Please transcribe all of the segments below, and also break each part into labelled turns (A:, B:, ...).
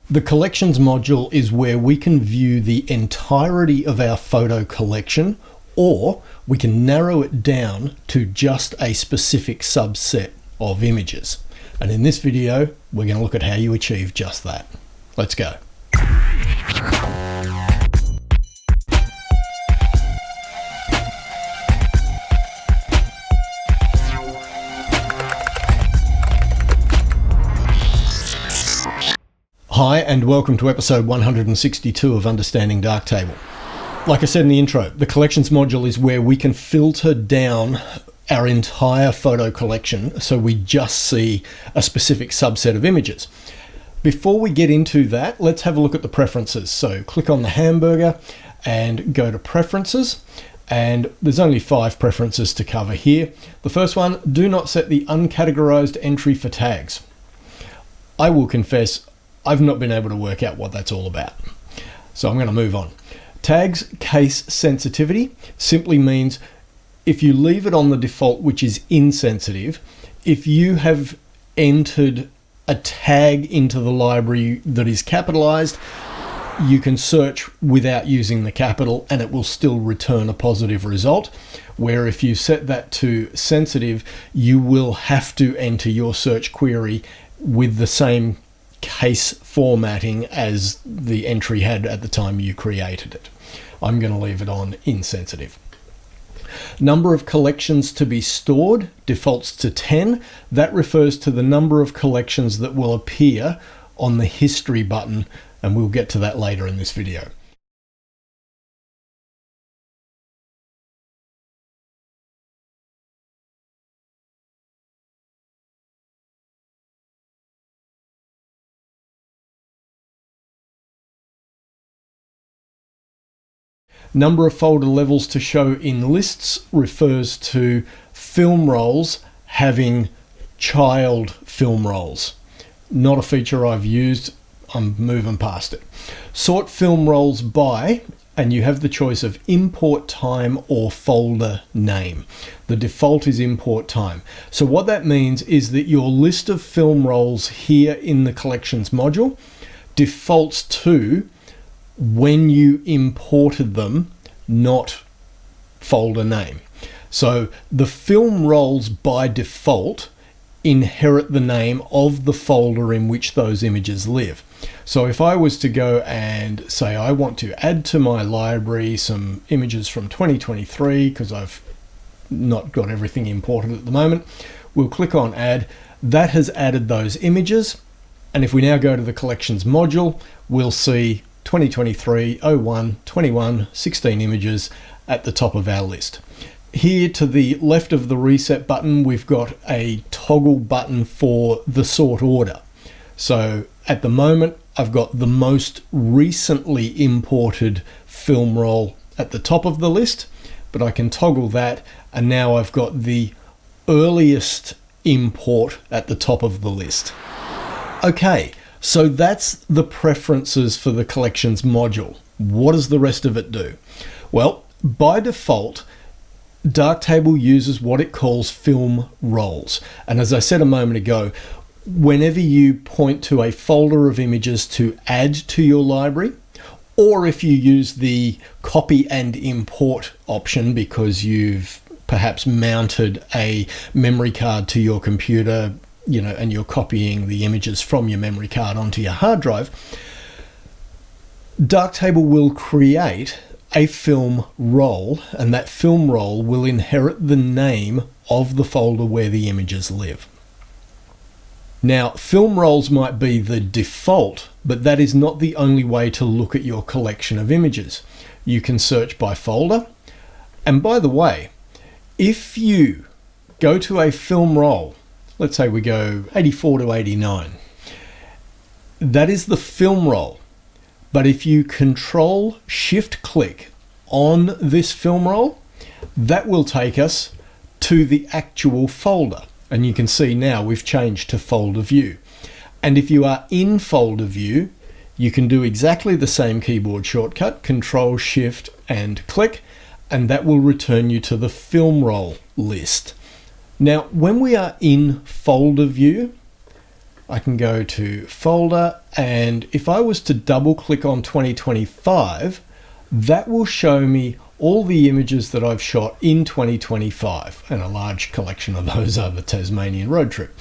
A: The collections module is where we can view the entirety of our photo collection, or we can narrow it down to just a specific subset of images. And in this video, we're going to look at how you achieve just that. Let's go. Hi, and welcome to episode 162 of Understanding Darktable. Like I said in the intro, the collections module is where we can filter down our entire photo collection so we just see a specific subset of images. Before we get into that, let's have a look at the preferences. So click on the hamburger and go to preferences. And there's only 5 preferences to cover here. The first one, do not set the uncategorized entry for tags. I will confess, I've not been able to work out what that's all about. So I'm going to move on. Tags case sensitivity simply means if you leave it on the default, which is insensitive, if you have entered a tag into the library that is capitalized, you can search without using the capital and it will still return a positive result. Where if you set that to sensitive, you will have to enter your search query with the same case formatting as the entry had at the time you created it. I'm going to leave it on insensitive. Number of collections to be stored defaults to 10. That refers to the number of collections that will appear on the history button, and we'll get to that later in this video. Number of folder levels to show in lists refers to film rolls having child film rolls. Not a feature I've used, I'm moving past it. Sort film rolls by, and you have the choice of import time or folder name. The default is import time. So what that means is that your list of film rolls here in the collections module defaults to when you imported them, not folder name. So the film rolls by default inherit the name of the folder in which those images live. So if I was to go and say I want to add to my library some images from 2023 because I've not got everything imported at the moment, we'll click on add. That has added those images, and if we now go to the collections module, we'll see 2023, 01, 21, 16 images at the top of our list. Here to the left of the reset button, we've got a toggle button for the sort order. So at the moment, I've got the most recently imported film roll at the top of the list, but I can toggle that, and now I've got the earliest import at the top of the list. Okay. So that's the preferences for the collections module. What does the rest of it do? Well, by default, Darktable uses what it calls film rolls. And as I said a moment ago, whenever you point to a folder of images to add to your library, or if you use the copy and import option because you've perhaps mounted a memory card to your computer, and you're copying the images from your memory card onto your hard drive, Darktable will create a film roll, and that film roll will inherit the name of the folder where the images live. Now, film rolls might be the default, but that is not the only way to look at your collection of images. You can search by folder, and by the way, if you go to a film roll, let's say we go 84 to 89. That is the film roll. But if you Control Shift click on this film roll, that will take us to the actual folder. And you can see now we've changed to folder view. And if you are in folder view, you can do exactly the same keyboard shortcut, Control Shift and click, and that will return you to the film roll list. Now, when we are in folder view, I can go to folder, and if I was to double click on 2025, that will show me all the images that I've shot in 2025, and a large collection of those over the Tasmanian road trip.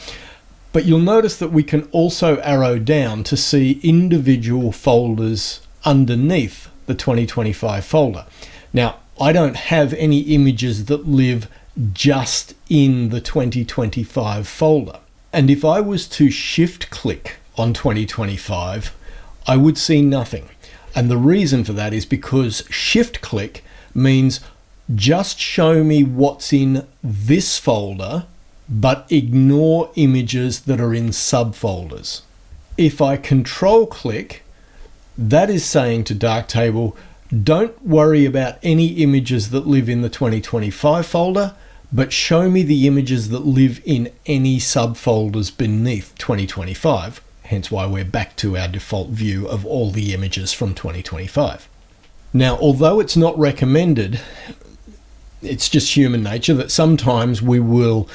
A: But you'll notice that we can also arrow down to see individual folders underneath the 2025 folder. Now, I don't have any images that live just in the 2025 folder. And if I was to shift click on 2025, I would see nothing. And the reason for that is because shift click means just show me what's in this folder, but ignore images that are in subfolders. If I control click, that is saying to Darktable, don't worry about any images that live in the 2025 folder, but show me the images that live in any subfolders beneath 2025, hence why we're back to our default view of all the images from 2025. Now, although it's not recommended, it's just human nature that sometimes we will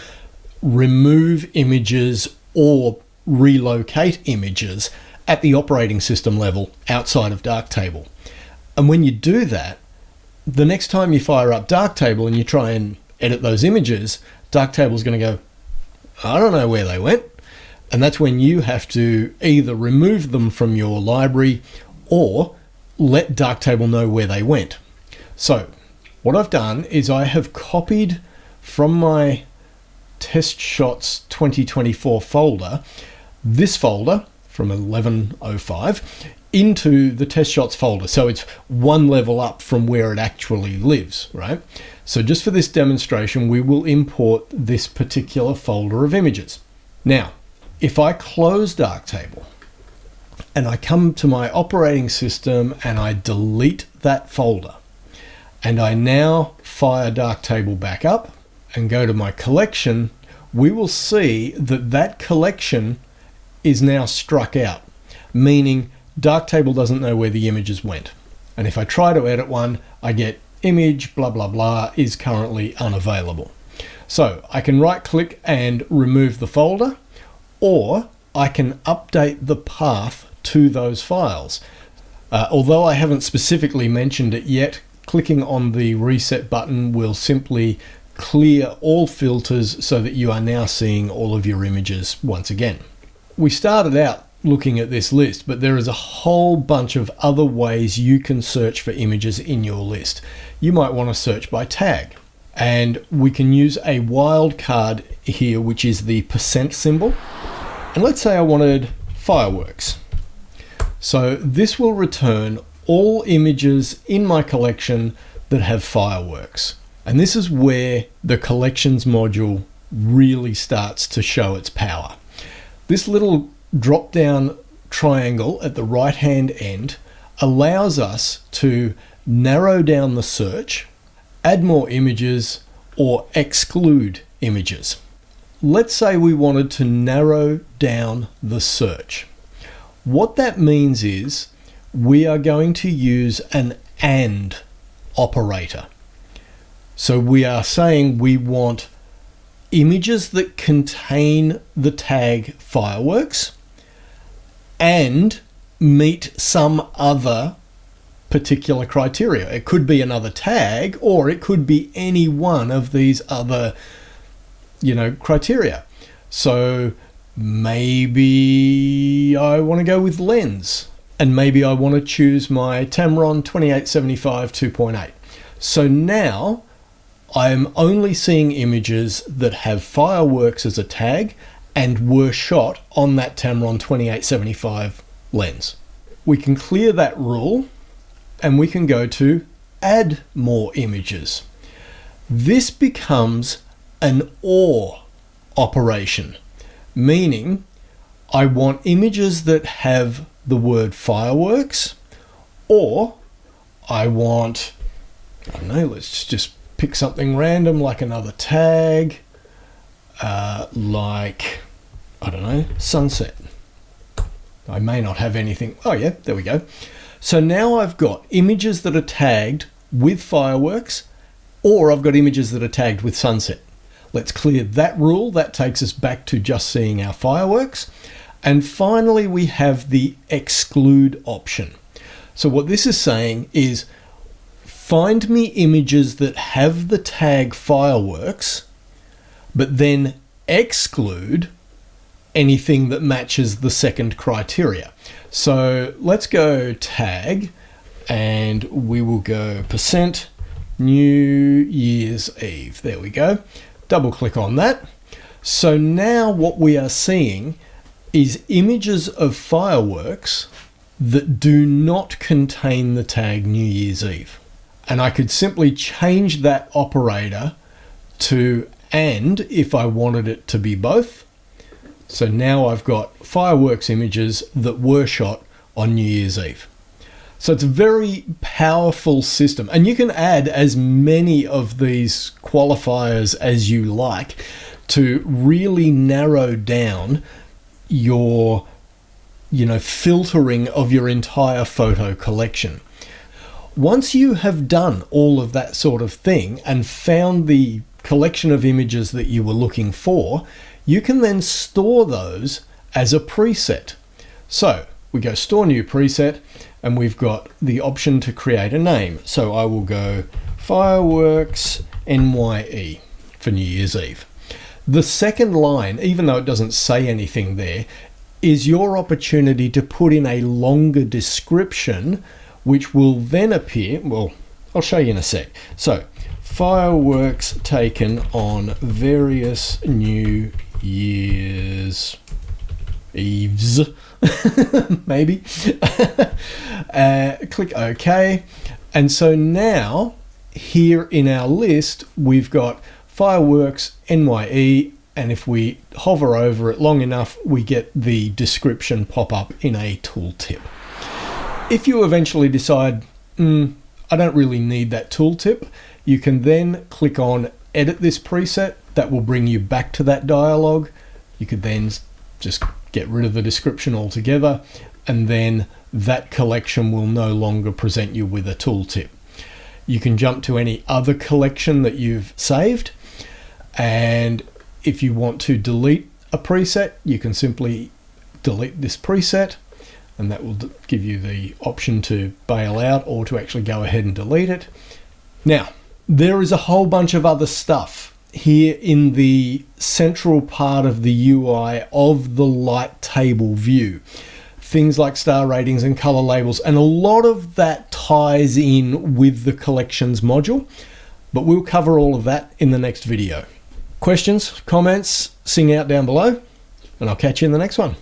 A: remove images or relocate images at the operating system level outside of Darktable. And when you do that, the next time you fire up Darktable and you try and edit those images, Darktable's going to go, I don't know where they went. And that's when you have to either remove them from your library or let Darktable know where they went. So what I've done is I have copied from my Test Shots 2024 folder, this folder from 1105 into the Test Shots folder. So it's one level up from where it actually lives, right? So just for this demonstration, we will import this particular folder of images. Now, if I close Darktable and I come to my operating system and I delete that folder, and I now fire Darktable back up and go to my collection, we will see that that collection is now struck out, meaning Darktable doesn't know where the images went. And if I try to edit one, I get image blah blah blah is currently unavailable. So I can right click and remove the folder, or I can update the path to those files. Although I haven't specifically mentioned it yet, clicking on the reset button will simply clear all filters so that you are now seeing all of your images once again. We started out looking at this list, but there is a whole bunch of other ways you can search for images in your list. You might want to search by tag, and we can use a wildcard here, which is the % symbol. And let's say I wanted fireworks. So this will return all images in my collection that have fireworks. And this is where the collections module really starts to show its power. This little drop down triangle at the right hand end allows us to narrow down the search, add more images, or exclude images. Let's say we wanted to narrow down the search. What that means is we are going to use an AND operator. So we are saying we want images that contain the tag fireworks and meet some other particular criteria. It could be another tag, or it could be any one of these other, criteria. So maybe I want to go with lens, and maybe I want to choose my Tamron 2875 2.8. So now I'm only seeing images that have fireworks as a tag and were shot on that Tamron 2875 lens. We can clear that rule and we can go to add more images. This becomes an OR operation, meaning I want images that have the word fireworks, or I want, let's just pick something random like another tag, sunset. I may not have anything. Oh yeah, there we go. So now I've got images that are tagged with fireworks, or I've got images that are tagged with sunset. Let's clear that rule. That takes us back to just seeing our fireworks. And finally, we have the exclude option. So what this is saying is, find me images that have the tag fireworks, but then exclude anything that matches the second criteria. So let's go tag, and we will go % New Year's Eve. There we go. Double click on that. So now what we are seeing is images of fireworks that do not contain the tag New Year's Eve. And I could simply change that operator to and if I wanted it to be both. So now I've got fireworks images that were shot on New Year's Eve. So it's a very powerful system, and you can add as many of these qualifiers as you like to really narrow down your, filtering of your entire photo collection. Once you have done all of that sort of thing and found the collection of images that you were looking for, you can then store those as a preset. So we go store new preset, and we've got the option to create a name. So I will go fireworks NYE for New Year's Eve. The second line, even though it doesn't say anything there, is your opportunity to put in a longer description, which will then appear, well, I'll show you in a sec. So fireworks taken on various New Year's Eves, maybe. Click OK. And so now here in our list, we've got fireworks NYE, and if we hover over it long enough, we get the description pop up in a tooltip. If you eventually decide, I don't really need that tooltip, you can then click on edit this preset. That will bring you back to that dialog. You could then just get rid of the description altogether, and then that collection will no longer present you with a tooltip. You can jump to any other collection that you've saved, and if you want to delete a preset, you can simply delete this preset, and that will give you the option to bail out or to actually go ahead and delete it. Now, there is a whole bunch of other stuff here in the central part of the UI of the light table view. Things like star ratings and color labels, and a lot of that ties in with the collections module, but we'll cover all of that in the next video. Questions, comments, sing out down below, and I'll catch you in the next one.